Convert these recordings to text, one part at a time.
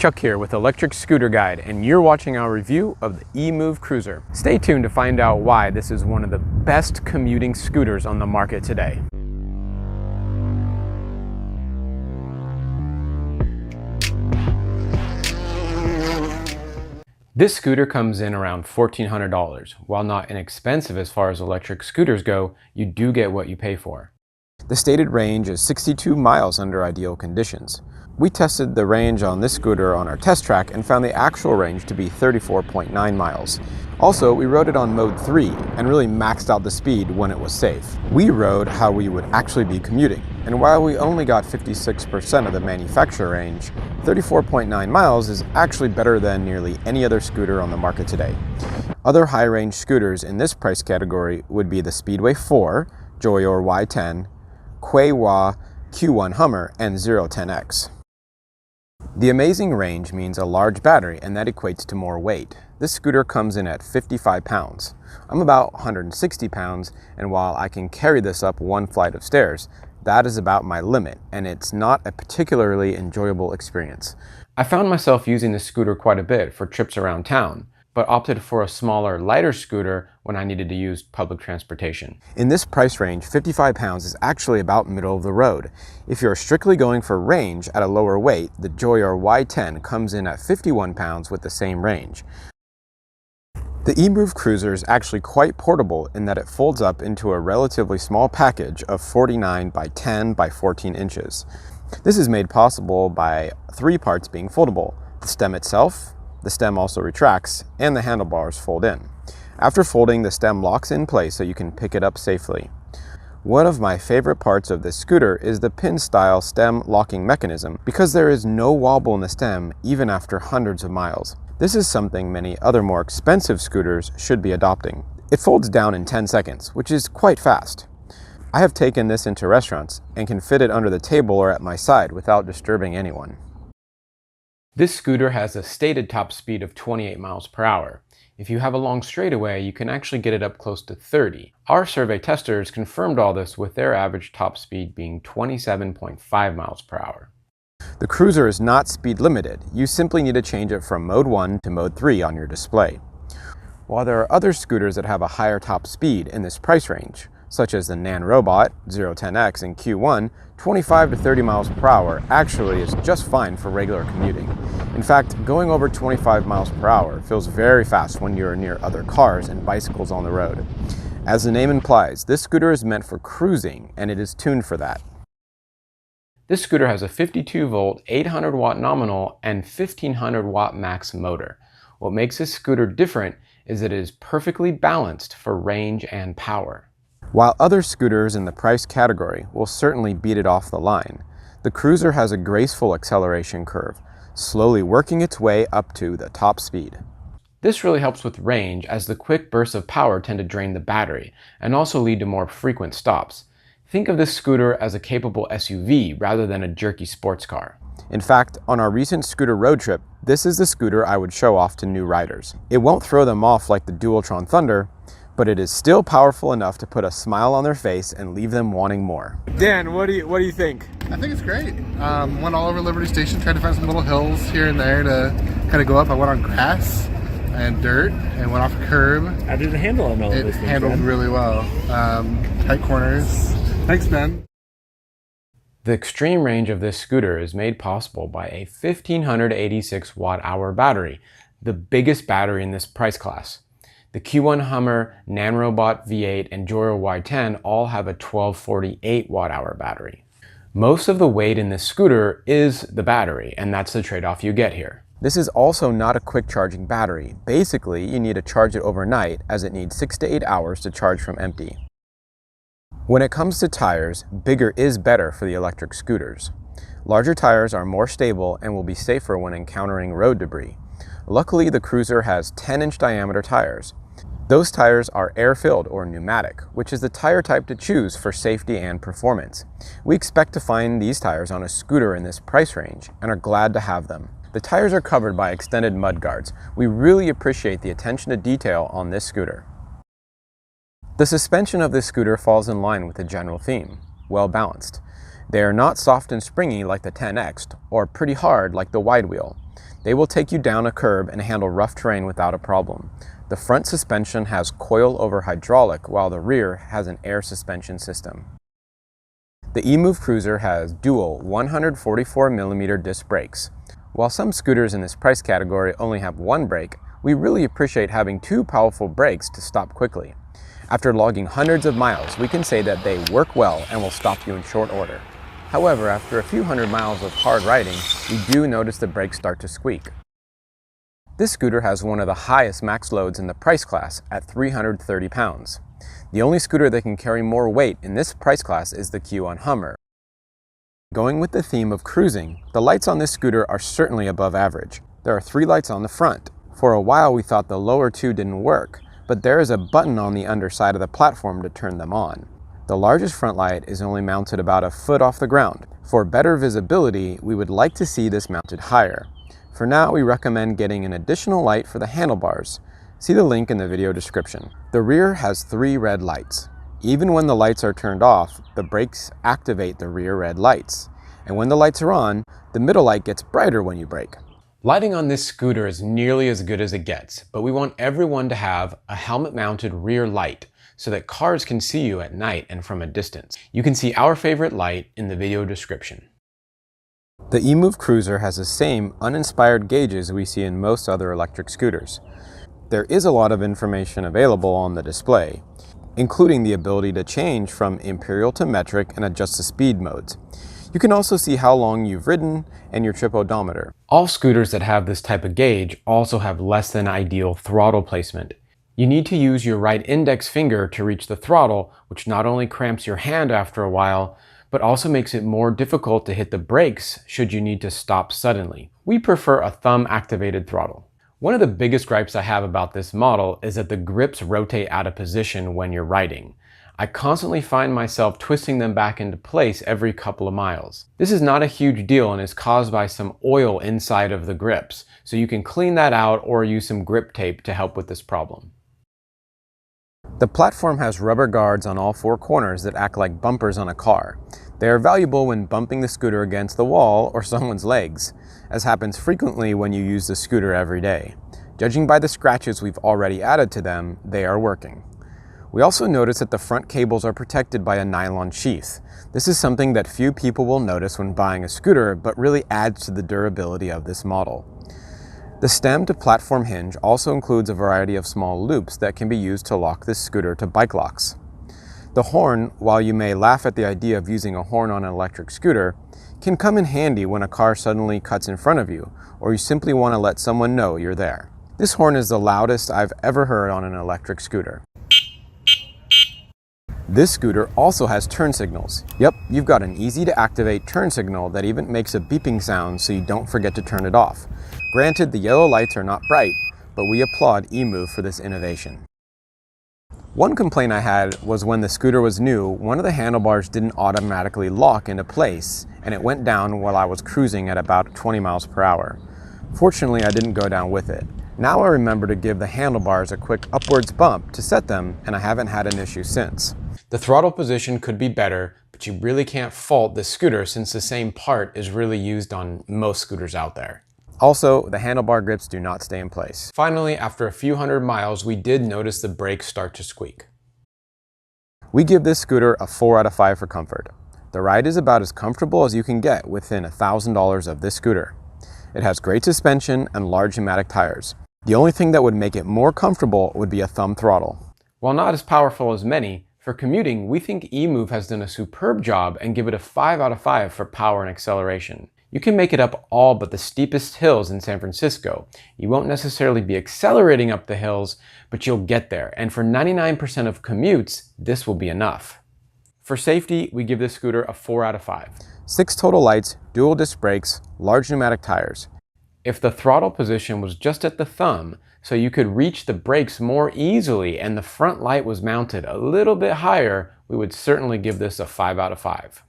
Chuck here with Electric Scooter Guide, and you're watching our review of the EMOVE Cruiser. Stay tuned to find out why this is one of the best commuting scooters on the market today. This scooter comes in around $1,400. While not inexpensive as far as electric scooters go, you do get what you pay for. The stated range is 62 miles under ideal conditions. We tested the range on this scooter on our test track and found the actual range to be 34.9 miles. Also, we rode it on mode 3 and really maxed out the speed when it was safe. We rode how we would actually be commuting, and while we only got 56% of the manufacturer range, 34.9 miles is actually better than nearly any other scooter on the market today. Other high-range scooters in this price category would be the Speedway 4, Joyor Y10, Kuewa Q1 Hummer, and 010X. The amazing range means a large battery, and that equates to more weight. This scooter comes in at 55 pounds. I'm about 160 pounds, and while I can carry this up one flight of stairs, that is about my limit, and it's not a particularly enjoyable experience. I found myself using this scooter quite a bit for trips around town, but opted for a smaller, lighter scooter when I needed to use public transportation. In this price range, 55 pounds is actually about middle of the road. If you're strictly going for range at a lower weight, the Joyor Y10 comes in at 51 pounds with the same range. The EMOVE Cruiser is actually quite portable in that it folds up into a relatively small package of 49 by 10 by 14 inches. This is made possible by 3 parts being foldable: the stem itself, the stem also retracts, and the handlebars fold in. After folding, the stem locks in place so you can pick it up safely. One of my favorite parts of this scooter is the pin-style stem locking mechanism, because there is no wobble in the stem even after hundreds of miles. This is something many other more expensive scooters should be adopting. It folds down in 10 seconds, which is quite fast. I have taken this into restaurants and can fit it under the table or at my side without disturbing anyone. This scooter has a stated top speed of 28 miles per hour. If you have a long straightaway, you can actually get it up close to 30. Our survey testers confirmed all this with their average top speed being 27.5 miles per hour. The Cruiser is not speed limited. You simply need to change it from mode 1 to mode 3 on your display. While there are other scooters that have a higher top speed in this price range, such as the Nan Robot, 010X, and Q1, 25 to 30 miles per hour actually is just fine for regular commuting. In fact, going over 25 miles per hour feels very fast when you're near other cars and bicycles on the road. As the name implies, this scooter is meant for cruising, and it is tuned for that. This scooter has a 52-volt, 800-watt nominal, and 1,500-watt max motor. What makes this scooter different is that it is perfectly balanced for range and power. While other scooters in the price category will certainly beat it off the line, the Cruiser has a graceful acceleration curve, slowly working its way up to the top speed. This really helps with range, as the quick bursts of power tend to drain the battery and also lead to more frequent stops. Think of this scooter as a capable SUV rather than a jerky sports car. In fact, on our recent scooter road trip, this is the scooter I would show off to new riders. It won't throw them off like the Dualtron Thunder, but it is still powerful enough to put a smile on their face and leave them wanting more. Dan, what do you think? I think it's great. Went all over Liberty Station, tried to find some little hills here and there to kind of go up. I went on grass and dirt and went off a curb. How did it handle on all of this? It things, handled Ben? really well. Tight corners. Thanks, Ben. The extreme range of this scooter is made possible by a 1,586 watt-hour battery, the biggest battery in this price class. The Q1 Hummer, Nan Robot V8, and Joyor Y10 all have a 1,248 watt-hour battery. Most of the weight in this scooter is the battery, and that's the trade-off you get here. This is also not a quick charging battery. Basically, you need to charge it overnight, as it needs 6 to 8 hours to charge from empty. When it comes to tires, bigger is better for the electric scooters. Larger tires are more stable and will be safer when encountering road debris. Luckily, the Cruiser has 10-inch diameter tires. Those tires are air-filled or pneumatic, which is the tire type to choose for safety and performance. We expect to find these tires on a scooter in this price range and are glad to have them. The tires are covered by extended mud guards. We really appreciate the attention to detail on this scooter. The suspension of this scooter falls in line with the general theme, well balanced. They are not soft and springy like the 10X or pretty hard like the wide wheel. They will take you down a curb and handle rough terrain without a problem. The front suspension has coil-over hydraulic, while the rear has an air suspension system. The EMOVE Cruiser has dual 144mm disc brakes. While some scooters in this price category only have one brake, we really appreciate having two powerful brakes to stop quickly. After logging hundreds of miles, we can say that they work well and will stop you in short order. However, after a few hundred miles of hard riding, we do notice the brakes start to squeak. This scooter has one of the highest max loads in the price class at 330 pounds. The only scooter that can carry more weight in this price class is the Q1 Hummer. Going with the theme of cruising, the lights on this scooter are certainly above average. There are 3 lights on the front. For a while we thought the lower 2 didn't work, but there is a button on the underside of the platform to turn them on. The largest front light is only mounted about a foot off the ground. For better visibility, we would like to see this mounted higher. For now, we recommend getting an additional light for the handlebars. See the link in the video description. The rear has 3 red lights. Even when the lights are turned off, the brakes activate the rear red lights. And when the lights are on, the middle light gets brighter when you brake. Lighting on this scooter is nearly as good as it gets, but we want everyone to have a helmet-mounted rear light so that cars can see you at night and from a distance. You can see our favorite light in the video description. The EMOVE Cruiser has the same uninspired gauges we see in most other electric scooters. There is a lot of information available on the display, including the ability to change from imperial to metric and adjust the speed modes. You can also see how long you've ridden and your trip odometer. All scooters that have this type of gauge also have less than ideal throttle placement. You need to use your right index finger to reach the throttle, which not only cramps your hand after a while, but also makes it more difficult to hit the brakes should you need to stop suddenly. We prefer a thumb-activated throttle. One of the biggest gripes I have about this model is that the grips rotate out of position when you're riding. I constantly find myself twisting them back into place every couple of miles. This is not a huge deal and is caused by some oil inside of the grips, so you can clean that out or use some grip tape to help with this problem. The platform has rubber guards on all 4 corners that act like bumpers on a car. They are valuable when bumping the scooter against the wall or someone's legs, as happens frequently when you use the scooter every day. Judging by the scratches we've already added to them, they are working. We also notice that the front cables are protected by a nylon sheath. This is something that few people will notice when buying a scooter, but really adds to the durability of this model. The stem to platform hinge also includes a variety of small loops that can be used to lock this scooter to bike locks. The horn, while you may laugh at the idea of using a horn on an electric scooter, can come in handy when a car suddenly cuts in front of you, or you simply want to let someone know you're there. This horn is the loudest I've ever heard on an electric scooter. This scooter also has turn signals. Yep, you've got an easy to activate turn signal that even makes a beeping sound so you don't forget to turn it off. Granted, the yellow lights are not bright, but we applaud EMOVE for this innovation. One complaint I had was when the scooter was new, one of the handlebars didn't automatically lock into place and it went down while I was cruising at about 20 miles per hour. Fortunately, I didn't go down with it. Now I remember to give the handlebars a quick upwards bump to set them, and I haven't had an issue since. The throttle position could be better, but you really can't fault this scooter since the same part is really used on most scooters out there. Also, the handlebar grips do not stay in place. Finally, after a few hundred miles, we did notice the brakes start to squeak. We give this scooter a 4 out of 5 for comfort. The ride is about as comfortable as you can get within $1,000 of this scooter. It has great suspension and large pneumatic tires. The only thing that would make it more comfortable would be a thumb throttle. While not as powerful as many, for commuting, we think EMOVE has done a superb job and give it a 5 out of 5 for power and acceleration. You can make it up all but the steepest hills in San Francisco. You won't necessarily be accelerating up the hills, but you'll get there. And for 99% of commutes, this will be enough. For safety, we give this scooter a 4 out of 5. 6 total lights, dual disc brakes, large pneumatic tires. If the throttle position was just at the thumb, so you could reach the brakes more easily and the front light was mounted a little bit higher, we would certainly give this a 5 out of 5.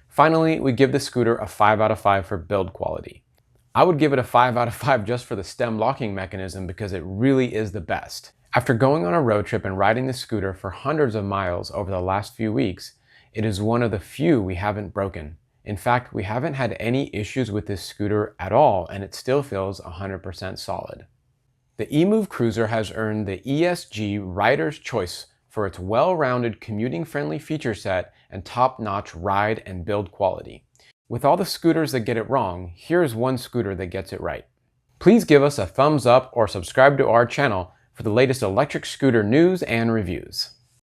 Finally, we give the scooter a 5 out of 5 for build quality. I would give it a 5 out of 5 just for the stem locking mechanism because it really is the best. After going on a road trip and riding the scooter for hundreds of miles over the last few weeks, it is one of the few we haven't broken. In fact, we haven't had any issues with this scooter at all, and it still feels 100% solid. The EMOVE Cruiser has earned the ESG Rider's Choice for its well-rounded commuting-friendly feature set and top-notch ride and build quality. With all the scooters that get it wrong, here's one scooter that gets it right. Please give us a thumbs up or subscribe to our channel for the latest electric scooter news and reviews.